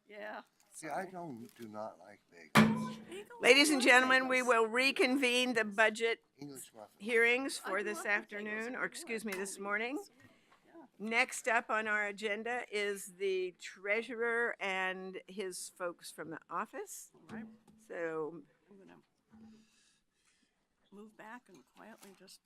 Yeah. See, I do not like bagels. Ladies and gentlemen, we will reconvene the budget English muffin. hearings for this afternoon, or excuse me, this morning. Next up on our agenda is the treasurer and his folks from the office. All right. So, I'm gonna move back and quietly just.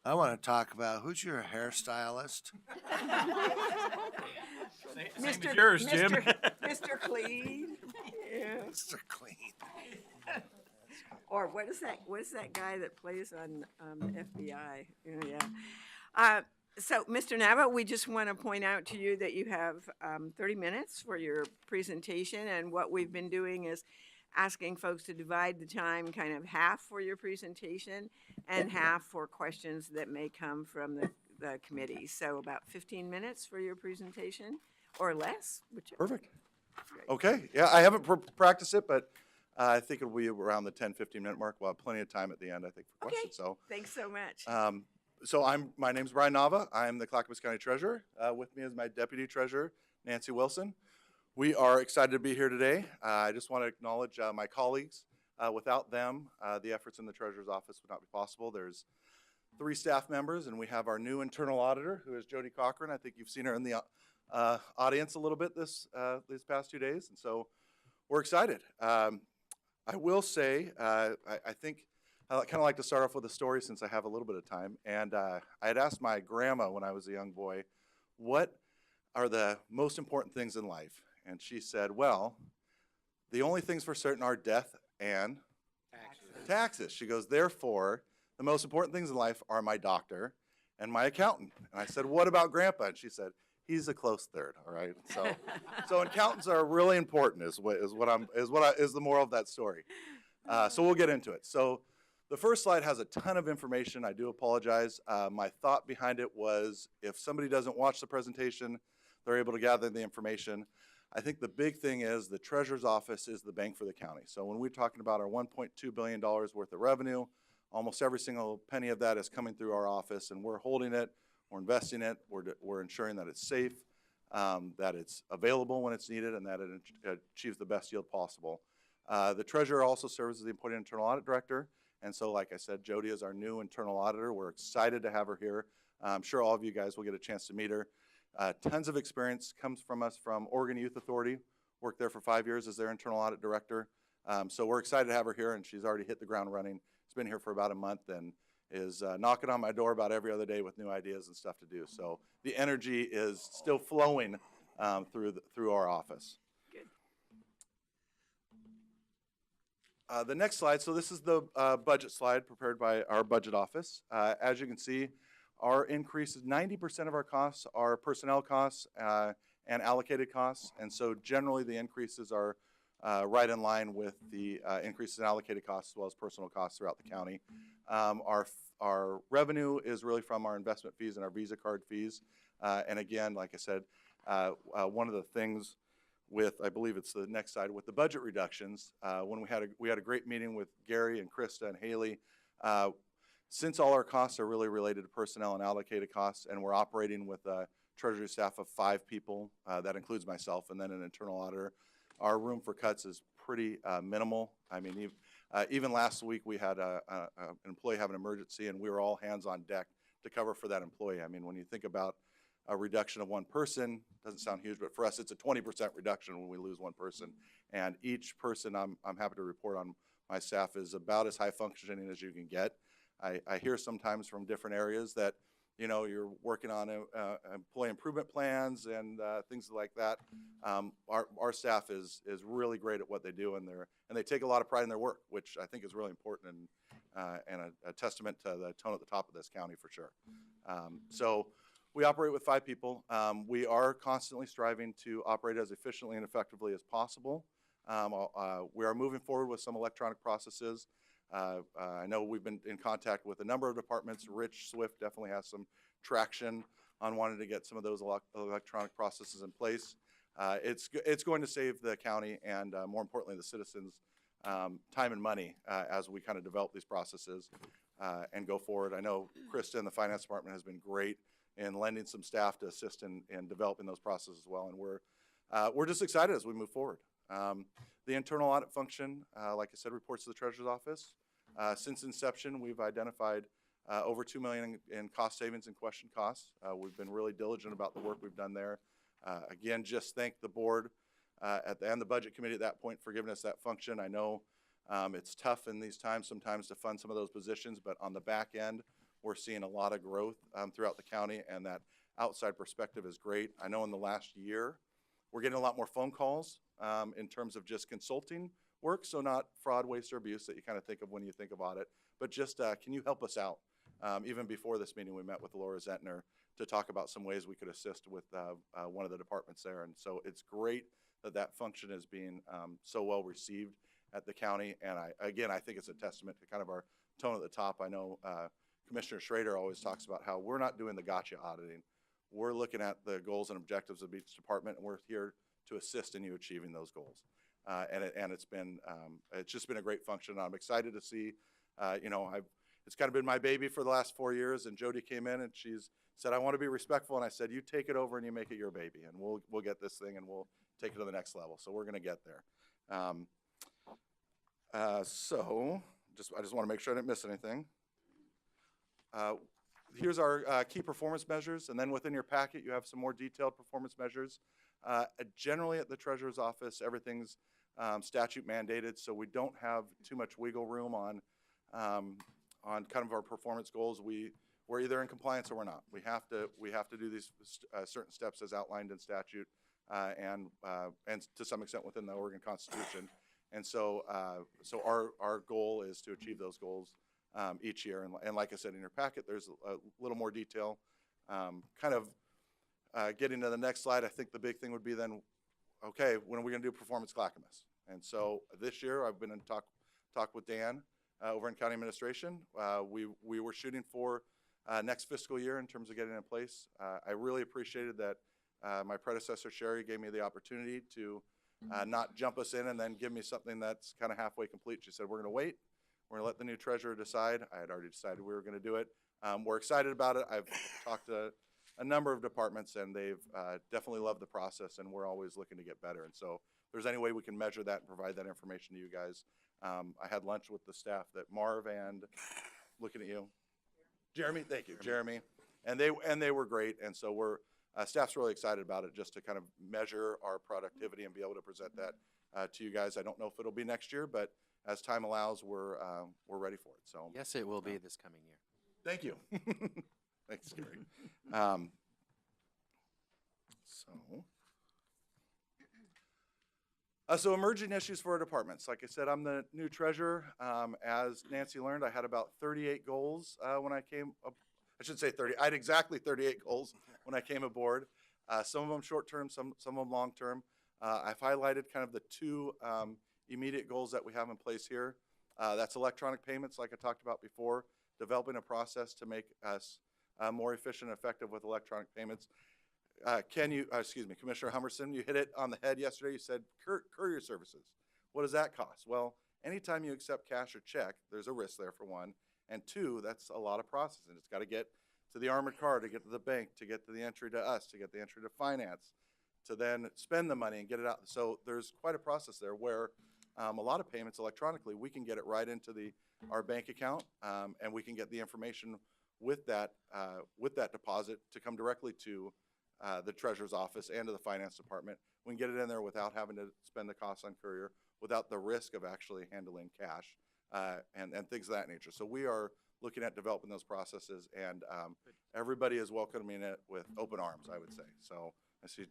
I want to talk about who's your hairstylist. Mr. yours, Jim. Mr. Clean. Yeah. Mr. Clean. Or what is that guy that plays on FBI? Yeah. So, Mr. Nava, we just want to point out to you that you have 30 minutes for your presentation, and what we've been doing is asking folks to divide the time kind of half for your presentation and half for questions that may come from the committee. So about 15 minutes for your presentation or less, whichever. Perfect. Okay. Yeah, I haven't practiced it, but I think it'll be around the 10, 15-minute mark. We'll have plenty of time at the end, I think, for Okay. questions. So, Thanks so much. my name's Brian Nava. I'm the Clackamas County Treasurer. With me is my Deputy Treasurer, Nancy Wilson. We are excited to be here today. I just want to acknowledge my colleagues. Without them, the efforts in the Treasurer's office would not be possible. There's 3 staff members, and we have our new internal auditor, who is Jody Cochran. I think you've seen her in the audience a little bit these past 2 days, and so we're excited. I will say, I think I kind of like to start off with a story since I have a little bit of time. And I had asked my grandma when I was a young boy, what are the most important things in life? And she said, well, the only things for certain are death and taxes. She goes, therefore, the most important things in life are my doctor and my accountant. And I said, what about Grandpa? And she said, he's a close third. All right. So accountants are really important is the moral of that story. So we'll get into it. So the first slide has a ton of information. I do apologize. My thought behind it was if somebody doesn't watch the presentation, they're able to gather the information. I think the big thing is the Treasurer's Office is the bank for the county. So when we're talking about our $1.2 billion worth of revenue, almost every single penny of that is coming through our office, and we're holding it, we're investing it, we're ensuring that it's safe, that it's available when it's needed, and that it achieves the best yield possible. The Treasurer also serves as the appointed Internal Audit Director, and so like I said, Jody is our new internal auditor. We're excited to have her here. I'm sure all of you guys will get a chance to meet her. Tons of experience comes from us from Oregon Youth Authority. Worked there for 5 years as their internal audit director. So we're excited to have her here, and she's already hit the ground running. She's been here for about a month and is knocking on my door about every other day with new ideas and stuff to do. So the energy is still flowing through our office. Good. The next slide, so this is the budget slide prepared by our budget office. As you can see, our increase is 90% of our costs are personnel costs and allocated costs, and so generally the increases are right in line with the increases in allocated costs as well as personal costs throughout the county. Our revenue is really from our investment fees and our Visa card fees, and again, like I said, one of the things with, I believe it's the next slide, with the budget reductions, when we had a great meeting with Gary and Krista and Haley. Since all our costs are really related to personnel and allocated costs, and we're operating with a treasury staff of 5 people, that includes myself and then an internal auditor, our room for cuts is pretty minimal. I mean, even last week we had an employee have an emergency, and we were all hands on deck to cover for that employee. I mean, when you think about a reduction of 1 person, doesn't sound huge, but for us it's a 20% reduction when we lose 1 person. And each person, I'm happy to report on my staff, is about as high functioning as you can get. I hear sometimes from different areas that, you know, you're working on employee improvement plans and things like that. Our staff is really great at what they do, and they take a lot of pride in their work, which I think is really important and a testament to the tone at the top of this county for sure. So we operate with 5 people. We are constantly striving to operate as efficiently and effectively as possible. We are moving forward with some electronic processes. I know we've been in contact with a number of departments. Rich Swift definitely has some traction on wanting to get some of those electronic processes in place. It's going to save the county and more importantly the citizens time and money as we kind of develop these processes and go forward. I know Krista in the finance department has been great in lending some staff to assist in developing those processes as well. And we're just excited as we move forward. The internal audit function, like I said, reports to the Treasurer's Office. Since inception, we've identified over $2 million in cost savings and question costs. We've been really diligent about the work we've done there. Again, just thank the board and the budget committee at that point for giving us that function. I know it's tough in these times sometimes to fund some of those positions, but on the back end, we're seeing a lot of growth throughout the county, and that outside perspective is great. I know in the last year, we're getting a lot more phone calls in terms of just consulting work, so not fraud, waste, or abuse that you kind of think of when you think of audit, but just can you help us out? Even before this meeting, we met with Laura Zentner to talk about some ways we could assist with one of the departments there. And so it's great that that function is being so well received at the county. And I think it's a testament to kind of our tone at the top. I know Commissioner Schrader always talks about how we're not doing the gotcha auditing. We're looking at the goals and objectives of each department, and we're here to assist in you achieving those goals. It's just been a great function. I'm excited to see, it's kind of been my baby for the last 4 years, and Jody came in and she's said, I want to be respectful, and I said, you take it over and you make it your baby, and we'll get this thing and we'll take it to the next level. So we're going to get there. I just want to make sure I didn't miss anything. Here's our key performance measures, and then within your packet you have some more detailed performance measures. Generally at the Treasurer's Office, everything's statute mandated, so we don't have too much wiggle room on kind of our performance goals. We're either in compliance or we're not. We have to do these certain steps as outlined in statute and to some extent within the Oregon Constitution. And so our goal is to achieve those goals each year. And like I said, in your packet, there's a little more detail. Getting to the next slide, I think the big thing would be then, okay, when are we going to do performance Clackamas? And so this year, I've been in talk with Dan over in County Administration. We were shooting for next fiscal year in terms of getting in place. I really appreciated that my predecessor, Sherry, gave me the opportunity to not jump us in and then give me something that's kind of halfway complete. She said, we're going to wait. We're going to let the new treasurer decide. I had already decided we were going to do it. We're excited about it. I've talked to a number of departments, and they've definitely loved the process, and we're always looking to get better. And so if there's any way we can measure that and provide that information to you guys. I had lunch with the staff that Marv and, looking at you, Jeremy, thank you, Jeremy. And they were great, and so staff's really excited about it, just to kind of measure our productivity and be able to present that to you guys. I don't know if it'll be next year, but as time allows, we're ready for it. So yes, it will be this coming year. Thank you. Thanks, Gary. So emerging issues for our departments. Like I said, I'm the new treasurer. As Nancy learned, I had about 38 goals when I came up. I should say 30. I had exactly 38 goals when I came aboard. Some of them short-term, some of them long-term. I've highlighted kind of the two immediate goals that we have in place here. That's electronic payments, like I talked about before, developing a process to make us more efficient and effective with electronic payments. Commissioner Hummerson, you hit it on the head yesterday. You said courier services. What does that cost? Well, anytime you accept cash or check, there's a risk there for one. And two, that's a lot of processing. It's got to get to the armored car, to get to the bank, to get to the entry to us, to get the entry to finance, to then spend the money and get it out. So there's quite a process there where a lot of payments electronically, we can get it right into our bank account, and we can get the information with that deposit to come directly to the Treasurer's Office and to the Finance Department. We can get it in there without having to spend the cost on courier, without the risk of actually handling cash and things of that nature. So we are looking at developing those processes, and everybody is welcoming it with open arms, I would say. So I see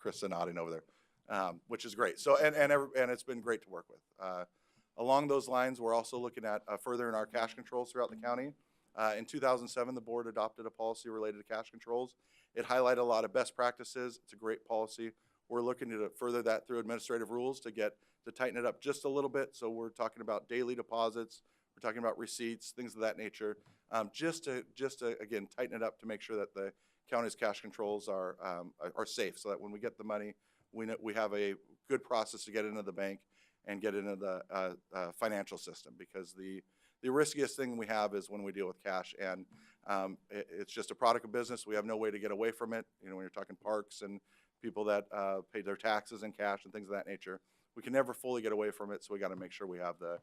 Krista nodding over there, which is great. So and it's been great to work with. Along those lines, we're also looking at furthering our cash controls throughout the county. In 2007, the board adopted a policy related to cash controls. It highlighted a lot of best practices. It's a great policy. We're looking to further that through administrative rules to tighten it up just a little bit. So we're talking about daily deposits. We're talking about receipts, things of that nature, just to again tighten it up to make sure that the county's cash controls are safe, so that when we get the money, we have a good process to get into the bank and get into the financial system, because the the riskiest thing we have is when we deal with cash, and it's just a product of business. We have no way to get away from it. You know, when you're talking parks and people that pay their taxes in cash and things of that nature, we can never fully get away from it. So we got to make sure we have the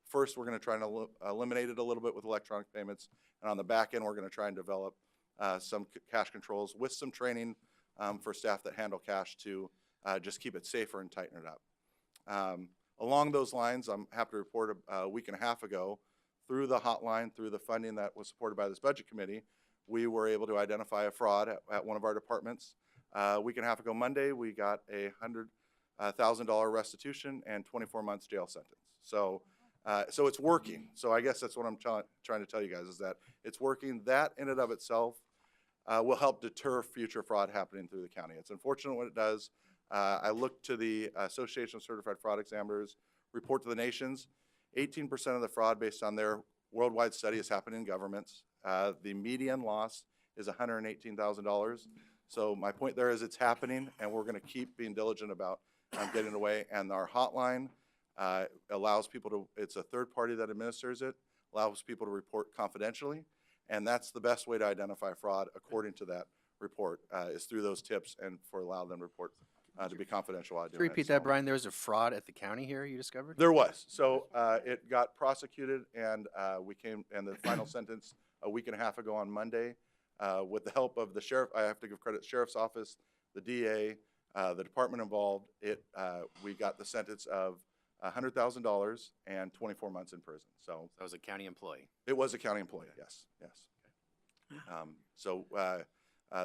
first, we're going to try and eliminate it a little bit with electronic payments, and on the back end, we're going to try and develop some cash controls with some training for staff that handle cash to just keep it safer and tighten it up. Along those lines, I'm happy to report a week and a half ago, through the hotline, through the funding that was supported by this budget committee, we were able to identify a fraud at one of our departments. A week and a half ago Monday, we got a $100,000 restitution and 24 months jail sentence. So it's working. So I guess that's what I'm trying to tell you guys, is that it's working. That in and of itself will help deter future fraud happening through the county. It's unfortunate when it does. I looked to the Association of Certified Fraud Examiners report to the nations. 18% of the fraud, based on their worldwide study, is happening in governments. The median loss is $118,000. So my point there is it's happening, and we're going to keep being diligent about getting it away. And our hotline allows people to, it's a third party that administers it, allows people to report confidentially. And that's the best way to identify fraud, according to that report, is through those tips and for allow them to report to be confidential while doing it. Repeat that, Brian. There was a fraud at the county here you discovered? There was. So it got prosecuted, and we came, and the final sentence a week and a half ago on Monday, with the help of the sheriff. I have to give credit to the sheriff's office, the DA, the department involved. We got the sentence of $100,000 and 24 months in prison. So That was a county employee. it was a county employee. Yes, yes.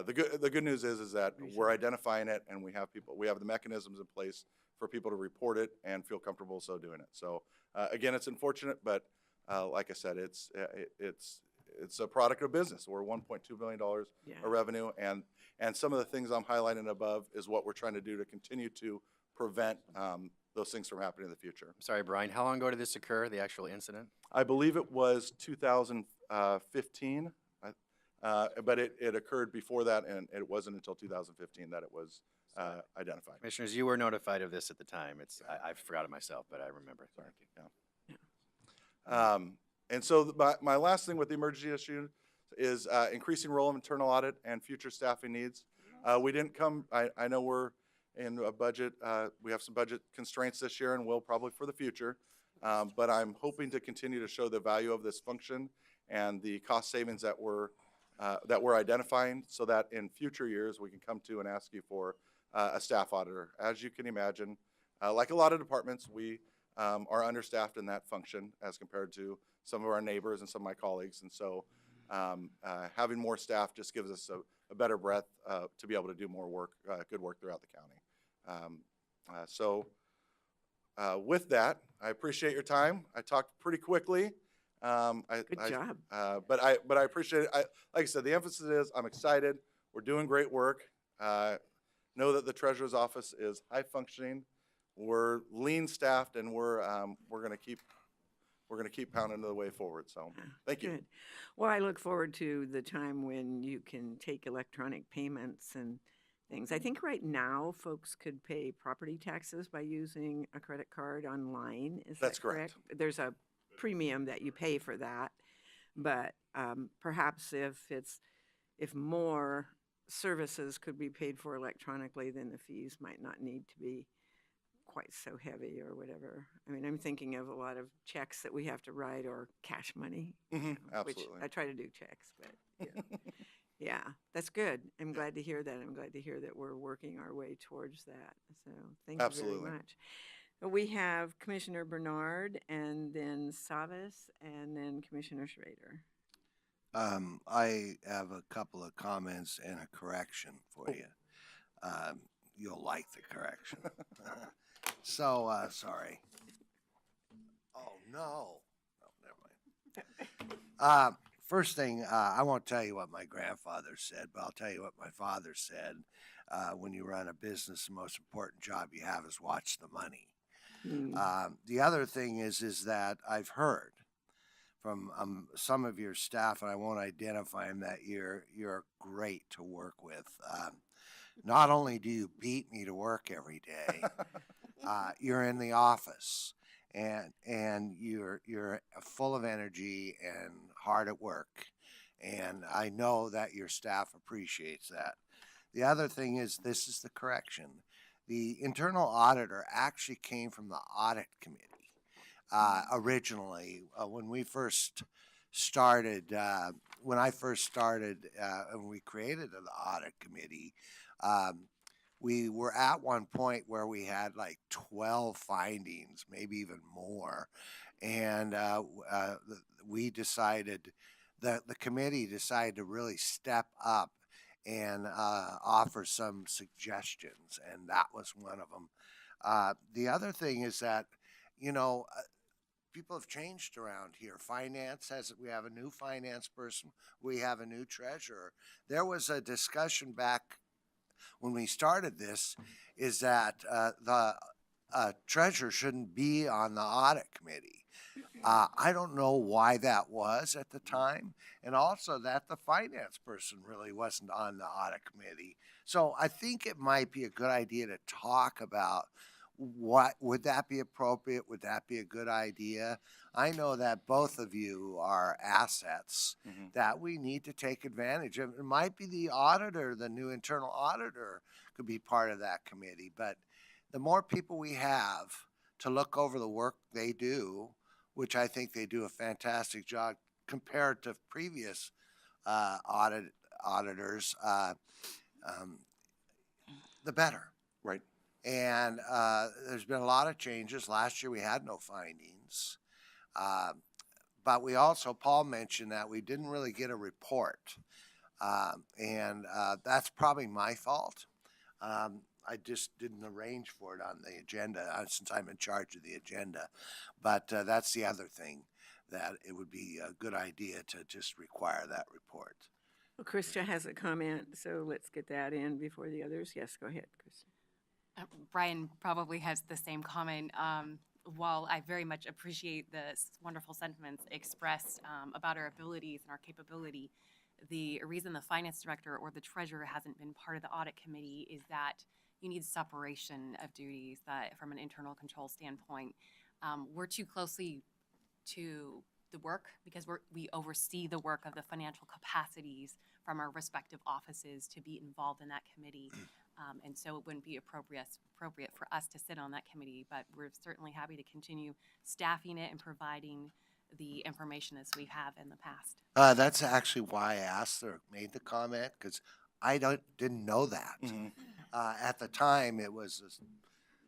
The good news is that we're identifying it, and we have the mechanisms in place for people to report it and feel comfortable so doing it. So again, it's unfortunate, but like I said, it's a product of business. We're $1.2 billion of revenue, and some of the things I'm highlighting above is what we're trying to do to continue to prevent those things from happening in the future. I'm sorry, Brian. How long ago did this occur, the actual incident? I believe it was 2015. But it occurred before that, and it wasn't until 2015 that it was identified. Commissioners, you were notified of this at the time. I forgot it myself, but I remember. Thank you. Yeah. And so my last thing with the emergency issue is increasing role of internal audit and future staffing needs. We didn't come, I know we're in a budget, we have some budget constraints this year and will probably for the future, but I'm hoping to continue to show the value of this function and the cost savings that we're identifying, so that in future years we can come to and ask you for a staff auditor. As you can imagine, like a lot of departments, we are understaffed in that function as compared to some of our neighbors and some of my colleagues. And so having more staff just gives us a better breadth to be able to do more work, good work throughout the county. With that, I appreciate your time. I talked pretty quickly. Good job. But I appreciate it. Like I said, the emphasis is I'm excited. We're doing great work. Know that the treasurer's office is high functioning. We're lean staffed, and we're going to keep pounding the way forward. So thank you. Good. Well, I look forward to the time when you can take electronic payments and things. I think right now folks could pay property taxes by using a credit card online. Is That's that correct? correct. There's a premium that you pay for that, but perhaps if more services could be paid for electronically, then the fees might not need to be quite so heavy or whatever. I mean, I'm thinking of a lot of checks that we have to write or cash money. Mm-hmm, Which absolutely. I try to do checks, but yeah, that's good. I'm glad to hear that. I'm glad to hear that we're working our way towards that. So thank you Absolutely. very much. We have Commissioner Bernard, and then Savas, and then Commissioner Schrader. I have a couple of comments and a correction for you. You'll like the correction. Sorry. Oh, no. Oh, never mind. First thing, I won't tell you what my grandfather said, but I'll tell you what my father said. When you run a business, the most important job you have is watch the money. The other thing is that I've heard from some of your staff, and I won't identify them, that you're great to work with. Not only do you beat me to work every day, you're in the office, and you're full of energy and hard at work, and I know that your staff appreciates that. The other thing is, this is the correction. The internal auditor actually came from the audit committee originally when we first started. When I first started and we created the audit committee, we were at one point where we had like 12 findings, maybe even more, and we decided that the committee decided to really step up and offer some suggestions, and that was one of them. The other thing is that, you know, people have changed around here. Finance has, we have a new finance person, we have a new treasurer. There was a discussion back when we started this, is that the treasurer shouldn't be on the audit committee. I don't know why that was at the time, and also that the finance person really wasn't on the audit committee. So I think it might be a good idea to talk about what would that be appropriate? Would that be a good idea? I know that both of you are assets that we need to take advantage of. It might be the auditor, the new internal auditor could be part of that committee, but the more people we have to look over the work they do, which I think they do a fantastic job compared to previous auditors, the better. Right. And there's been a lot of changes. Last year we had no findings. But we also, Paul mentioned that we didn't really get a report. And that's probably my fault. I just didn't arrange for it on the agenda since I'm in charge of the agenda. But that's the other thing, that it would be a good idea to just require that report. Well, Krista has a comment, so let's get that in before the others. Yes, go ahead, Krista. Brian probably has the same comment. While I very much appreciate the wonderful sentiments expressed about our abilities and our capability, the reason the finance director or the treasurer hasn't been part of the audit committee is that you need separation of duties that from an internal control standpoint. We're too closely to the work because we oversee the work of the financial capacities from our respective offices to be involved in that committee. And so it wouldn't be appropriate for us to sit on that committee, but we're certainly happy to continue staffing it and providing the information as we have in the past. That's actually why I asked or made the comment, because I didn't know that. At the time, it was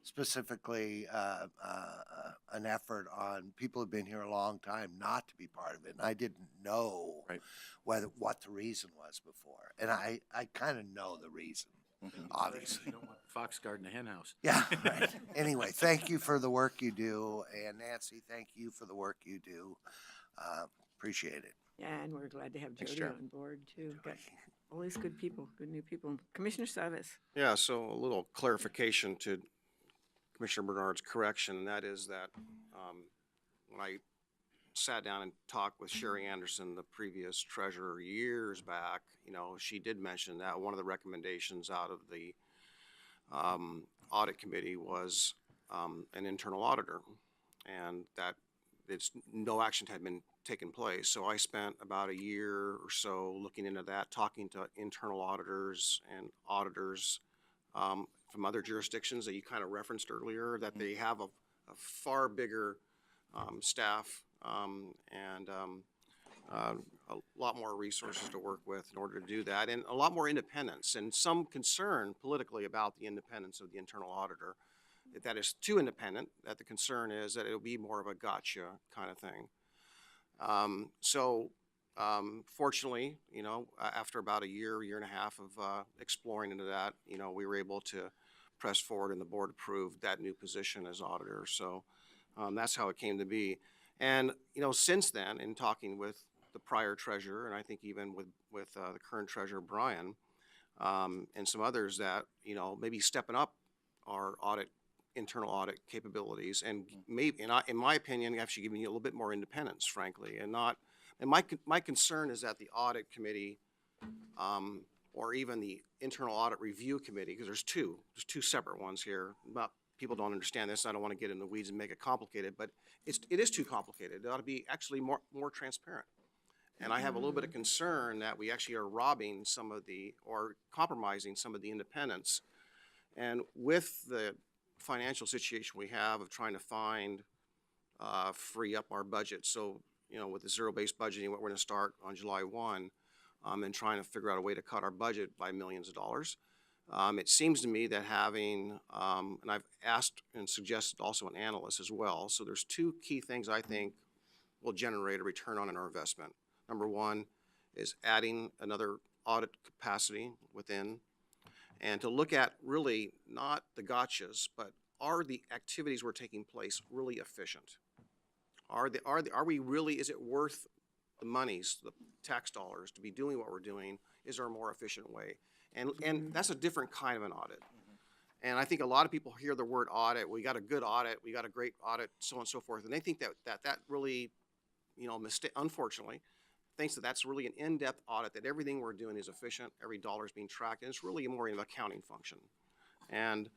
specifically an effort on people who've been here a long time not to be part of it, and I didn't know what the reason was before, and I kind of know the reason. Obviously. You don't want fox guard in the hen house. Yeah, right. Anyway, thank you for the work you do, and Nancy, thank you for the work you do. Appreciate it. Yeah, and we're glad to have Thanks, Jody Chair. on board too. Got all these good people, good new people. Commissioner Savas. Yeah, so a little clarification to Commissioner Bernard's correction, and that is that when I sat down and talked with Sherry Anderson, the previous treasurer, years back, you know, she did mention that one of the recommendations out of the audit committee was an internal auditor, and that no action had been taken place. So I spent about a year or so looking into that, talking to internal auditors and auditors from other jurisdictions that you kind of referenced earlier, that they have a far bigger staff and a lot more resources to work with in order to do that, and a lot more independence, and some concern politically about the independence of the internal auditor. If that is too independent, that the concern is that it'll be more of a gotcha kind of thing. Fortunately, you know, after about a year and a half of exploring into that, you know, we were able to press forward, and the board approved that new position as auditor. So that's how it came to be. And, you know, since then, in talking with the prior treasurer, and I think even with the current treasurer, Brian, and some others, that, you know, maybe stepping up our internal audit capabilities, and maybe, in my opinion, actually giving you a little bit more independence, frankly, and my concern is that the audit committee, or even the internal audit review committee, because there's two separate ones here, people don't understand this. I don't want to get in the weeds and make it complicated, but it is too complicated. It ought to be actually more transparent. And I have a little bit of concern that we actually are robbing some of or compromising some of the independents. And with the financial situation we have of trying to free up our budget. So, with the zero-based budgeting, what we're going to start on July 1, and trying to figure out a way to cut our budget by millions of dollars. It seems to me that having, and I've asked and suggested also an analyst as well. So there's two key things I think will generate a return on our investment. Number one is adding another audit capacity within, and to look at really not the gotchas, but are the activities we're taking place really efficient? Are we really, is it worth the monies, the tax dollars to be doing what we're doing? Is there a more efficient way? And that's a different kind of an audit. And I think a lot of people hear the word audit, we got a good audit, we got a great audit, so on and so forth. And they think that really, unfortunately, thinks that that's really an in-depth audit, that everything we're doing is efficient, every dollar is being tracked, and it's really more of an accounting function. And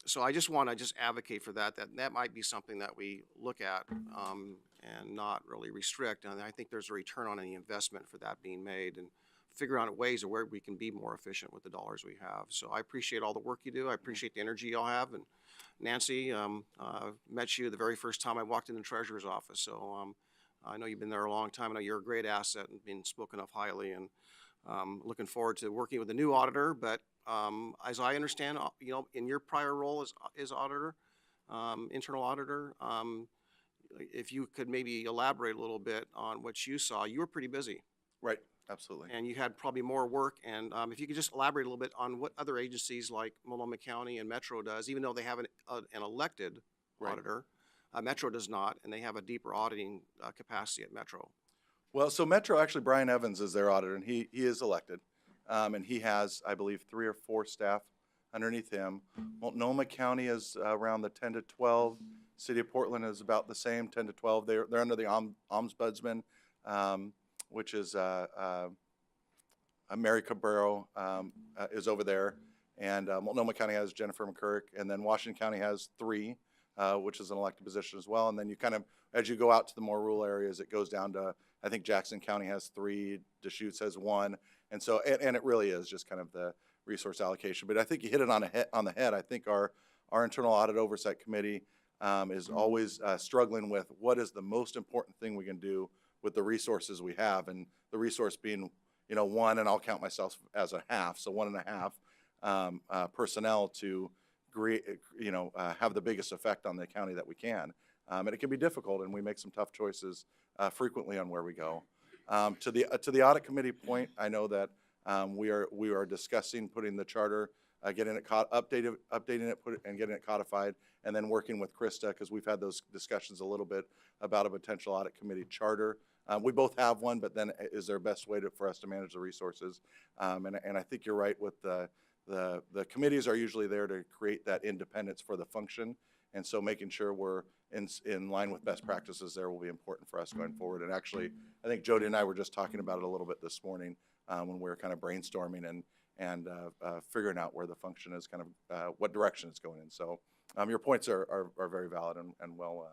so I just want to advocate for that might be something that we look at and not really restrict. And I think there's a return on any investment for that being made, and figure out ways of where we can be more efficient with the dollars we have. So I appreciate all the work you do. I appreciate the energy y'all have. And Nancy, met you the very first time I walked in the treasurer's office. So I know you've been there a long time. I know you're a great asset and being spoken of highly, and looking forward to working with the new auditor. But as I understand, in your prior role as auditor, internal auditor, if you could maybe elaborate a little bit on what you saw. You were pretty busy. Right, absolutely. And you had probably more work. And if you could just elaborate a little bit on what other agencies like Multnomah County and Metro does, even though they have an elected Right. auditor, Metro does not, and they have a deeper auditing capacity at Metro. Well, so Metro, actually, Brian Evans is their auditor, and he is elected. And he has, I believe, 3 or 4 staff underneath him. Multnomah County is around the 10 to 12. City of Portland is about the same, 10 to 12. They're under the ombudsman, which is Mary Cabrero is over there. And Multnomah County has Jennifer McCurk. And then Washington County has 3, which is an elected position as well. And then you kind of, as you go out to the more rural areas, it goes down to, I think Jackson County has 3, Deschutes has 1. And so, and it really is just kind of the resource allocation. But I think you hit it on the head. I think our internal audit oversight committee is always struggling with what is the most important thing we can do with the resources we have, and the resource being, 1, and I'll count myself as a half, so 1.5 personnel to have the biggest effect on the county that we can. And it can be difficult, and we make some tough choices frequently on where we go. To the audit committee point, I know that we are discussing putting the charter, getting it updating it, and getting it codified, and then working with Krista, because we've had those discussions a little bit about a potential audit committee charter. We both have one, but then is there a best way for us to manage the resources? And I think you're right with the committees are usually there to create that independence for the function. And so making sure we're in line with best practices there will be important for us going forward. And actually, I think Jody and I were just talking about it a little bit this morning when we were kind of brainstorming and figuring out where the function is, kind of what direction it's going in. So your points are very valid and well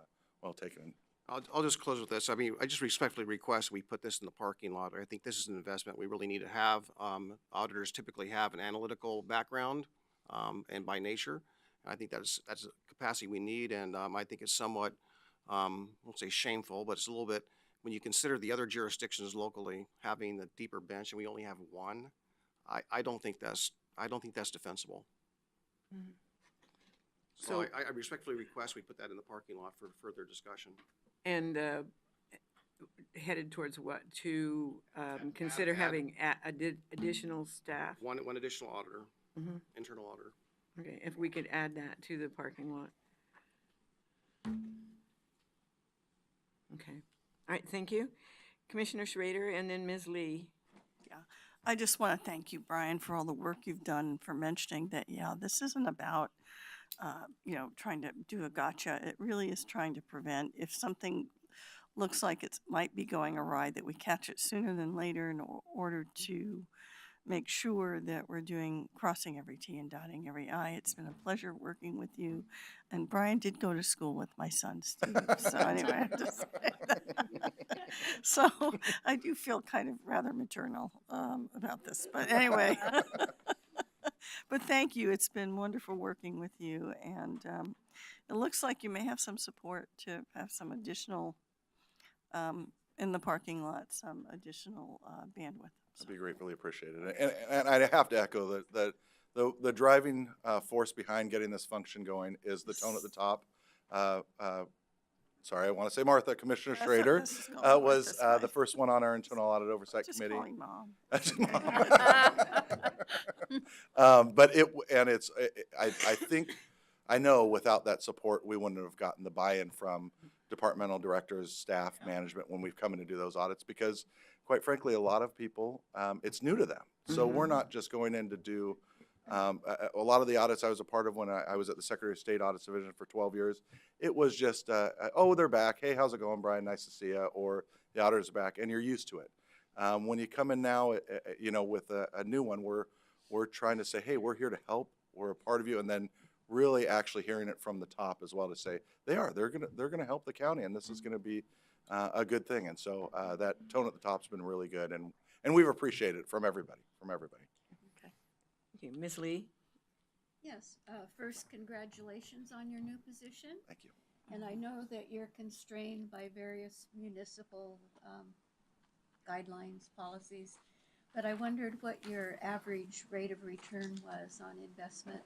taken. I'll just close with this. I mean, I just respectfully request we put this in the parking lot. I think this is an investment we really need to have. Auditors typically have an analytical background, and by nature, I think that's a capacity we need. And I think it's somewhat, I won't say shameful, but it's a little bit, when you consider the other jurisdictions locally having the deeper bench and we only have 1, I don't think that's defensible. Mhm. So I respectfully request we put that in the parking lot for further discussion. And headed towards what? To consider having additional staff? One additional auditor, Mhm. internal auditor. Okay, if we could add that to the parking lot. Okay. All right, thank you. Commissioner Schrader and then Ms. Lee. I just want to thank you, Brian, for all the work you've done, for mentioning that, this isn't about, trying to do a gotcha. It really is trying to prevent, if something looks like it might be going awry, that we catch it sooner than later in order to make sure that we're crossing every T and dotting every I. It's been a pleasure working with you. And Brian did go to school with my son, Steve. So anyway, I have to say that. So I do feel kind of rather maternal about this. But anyway, but thank you. It's been wonderful working with you. And it looks like you may have some support to have some additional, in the parking lot, some additional bandwidth. That'd be gratefully appreciated. And I have to echo that the driving force behind getting this function going is the tone at the top. Sorry, I want to say Martha, Commissioner That's Schrader this is called was Martha's fine. the first one on our internal audit oversight Just committee. calling Mom. But I think, I know without that support, we wouldn't have gotten the buy-in from departmental directors, staff, management when we've come in to do those audits, because quite frankly, a lot of people, it's new to them. So we're not just going in to do, a lot of the audits I was a part of when I was at the Secretary of State Audits Division for 12 years, it was just, oh, they're back. Hey, how's it going, Brian? Nice to see you. Or the auditors are back, and you're used to it. When you come in now, with a new one, we're trying to say, hey, we're here to help. We're a part of you, and then really actually hearing it from the top as well to say they're gonna help the county, and this is gonna be a good thing. And so that tone at the top's been really good, and we've appreciated it from everybody. Okay, Ms. Lee? Yes, first, congratulations on your new position. Thank you. And I know that you're constrained by various municipal guidelines, policies, but I wondered what your average rate of return was on investments.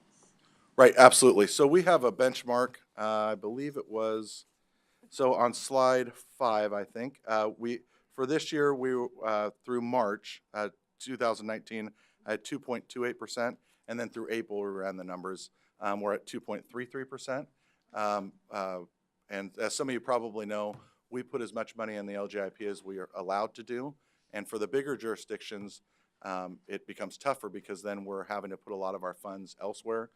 Right, absolutely. So we have a benchmark, I believe it was, so on slide 5, I think, for this year, through March 2019, at 2.28%, and then through April, we ran the numbers, we're at 2.33%. And as some of you probably know, we put as much money in the LGIP as we are allowed to do. And for the bigger jurisdictions, it becomes tougher because then we're having to put a lot of our funds elsewhere.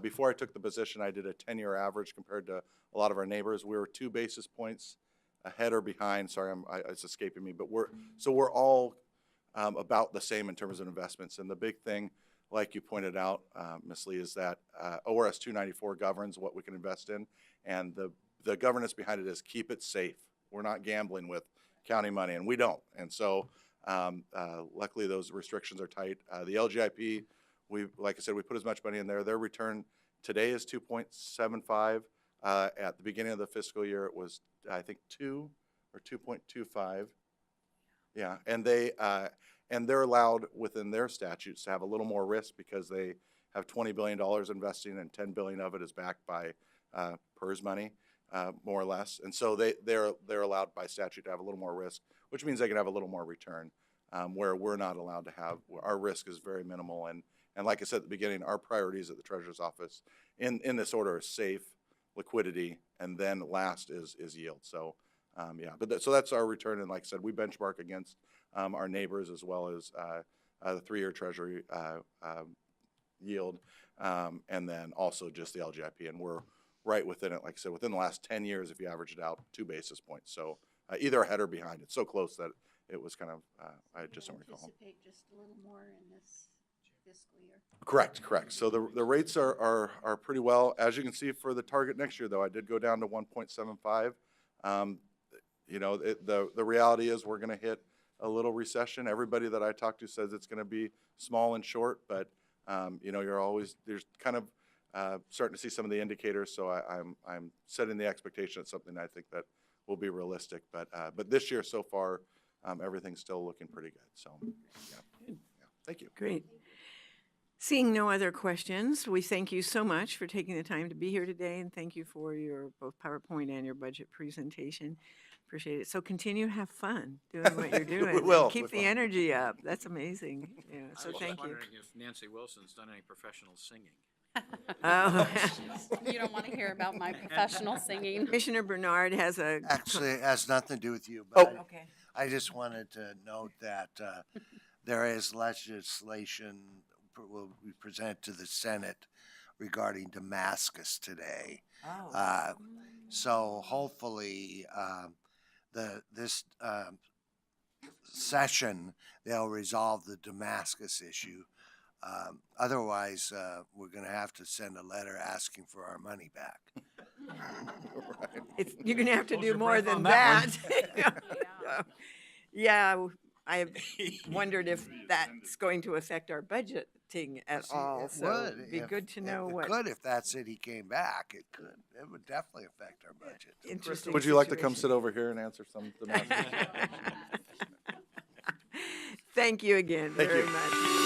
Before I took the position, I did a 10-year average compared to a lot of our neighbors. We were 2 basis points ahead or behind. Sorry, it's escaping me, but we're all about the same in terms of investments. And the big thing, like you pointed out, Ms. Lee, is that ORS 294 governs what we can invest in, and the governance behind it is keep it safe. We're not gambling with county money, and we don't. And so luckily those restrictions are tight. The LGIP, like I said, we put as much money in there. Their return today is 2.75. At the beginning of the fiscal year, it was, I think, 2 or 2.25. Yeah, and they're allowed within their statutes to have a little more risk because they have $20 billion investing, and $10 billion of it is backed by PERS money, more or less. And so they're allowed by statute to have a little more risk, which means they can have a little more return, where we're not allowed to have. Our risk is very minimal. And like I said at the beginning, our priorities at the Treasurer's Office in this order are safe, liquidity, and then last is yield. So yeah, but so that's our return. And like I said, we benchmark against our neighbors as well as the 3-year Treasury yield, and then also just the LGIP. And we're right within it. Like I said, within the last 10 years, if you average it out, 2 basis points. So either ahead or behind. It's so close that it was kind of, I just don't recall. Anticipate just a little more in this fiscal year. Correct. So the rates are pretty well. As you can see for the target next year, though, I did go down to 1.75. The reality is we're going to hit a little recession. Everybody that I talk to says it's going to be small and short, but there's kind of starting to see some of the indicators. So I'm setting the expectation at something I think that will be realistic. But this year so far, everything's still looking pretty good. So yeah. Thank you. Great. Seeing no other questions, we thank you so much for taking the time to be here today, and thank you for your both PowerPoint and your budget presentation. Appreciate it. So continue to have fun doing what you're doing. We will. Keep the energy up. That's amazing. Yeah, so I was thank just you. wondering if Nancy Wilson's done any professional singing. Oh. You don't want to hear about my professional singing. Commissioner Bernard has a. Actually, it has nothing to do with you, but Okay. I just wanted to note that there is legislation will be presented to the Senate regarding Damascus today. Oh. So hopefully this session, they'll resolve the Damascus issue. Otherwise, we're going to have to send a letter asking for our money back. You're gonna have to Hold do your more breath than on that that. Yeah, I wondered if that's going to affect our budgeting at See, all, it so would it'd be if- good to know it what could if that city came back. It could. It would definitely affect our budget. interesting Would you like to come situation. sit over here and answer some Damascus? Thank you again Thank very you. much.